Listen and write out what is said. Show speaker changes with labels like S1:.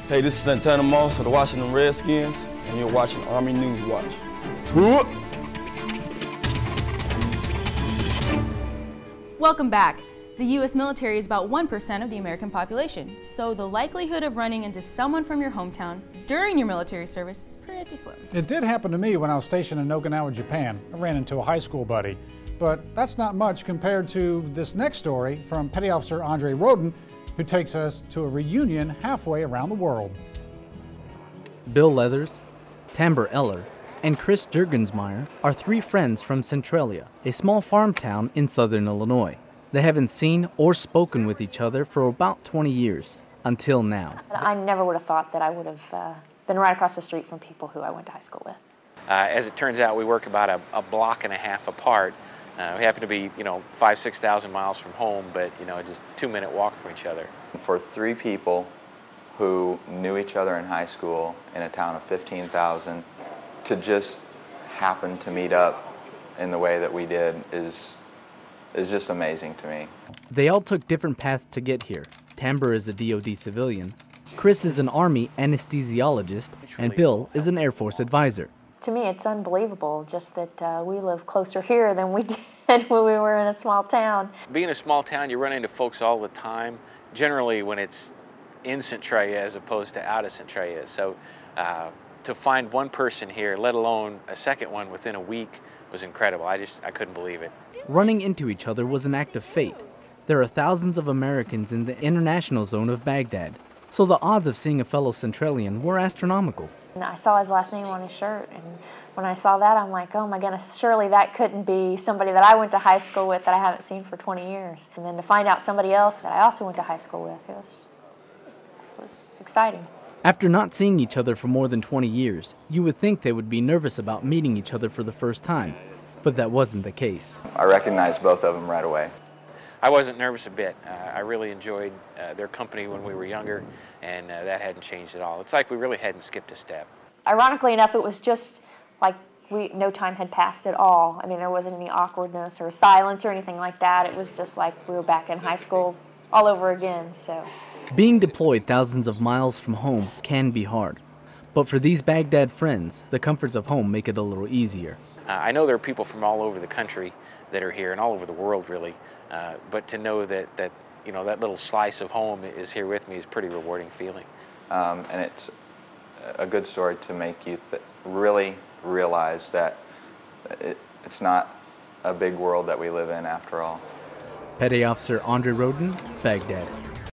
S1: Hey, this is Santana Moss of the Washington Redskins, and you're watching Army Newswatch.
S2: Welcome back. The U.S. military is about 1% of the American population, so the likelihood of running into someone from your hometown during your military service is pretty slim.
S3: It did happen to me when I was stationed in Okinawa, Japan. I ran into a high school buddy. But that's not much compared to this next story from Petty Officer Andre Roden, who takes us to a reunion halfway around the world.
S4: Bill Leathers, Tamber Eller, and Chris Jurgensmeyer are three friends from Centralia, a small farm town in southern Illinois. They haven't seen or spoken with each other for about 20 years, until now.
S5: I never would have thought that I would have been right across the street from people who I went to high school with.
S6: As it turns out, we work about a block and a half apart. We happen to be, 5,000–6,000 miles from home, but, just a 2-minute walk from each other.
S7: For three people who knew each other in high school in a town of 15,000 to just happen to meet up in the way that we did is just amazing to me.
S4: They all took different paths to get here. Tamber is a DoD civilian, Chris is an Army anesthesiologist, and Bill is an Air Force advisor.
S5: To me, it's unbelievable just that we live closer here than we did when we were in a small town.
S6: Being a small town, you run into folks all the time, generally when it's in Centralia as opposed to out of Centralia. So to find one person here, let alone a second one within a week, was incredible. I couldn't believe it.
S4: Running into each other was an act of fate. There are thousands of Americans in the international zone of Baghdad, so the odds of seeing a fellow Centralian were astronomical.
S5: And I saw his last name on his shirt, and when I saw that, I'm like, oh my goodness, surely that couldn't be somebody that I went to high school with that I haven't seen for 20 years. And then to find out somebody else that I also went to high school with, it was exciting.
S4: After not seeing each other for more than 20 years, you would think they would be nervous about meeting each other for the first time, but that wasn't the case.
S7: I recognized both of them right away.
S6: I wasn't nervous a bit. I really enjoyed their company when we were younger, and that hadn't changed at all. It's like we really hadn't skipped a step.
S5: Ironically enough, it was just like no time had passed at all. I mean, there wasn't any awkwardness or silence or anything like that. It was just like we were back in high school all over again. So,
S4: being deployed thousands of miles from home can be hard. But for these Baghdad friends, the comforts of home make it a little easier.
S6: I know there are people from all over the country that are here, and all over the world really. But to know that that little slice of home is here with me is a pretty rewarding feeling.
S7: And it's a good story to make you really realize that it's not a big world that we live in after all.
S4: Petty Officer Andre Roden, Baghdad.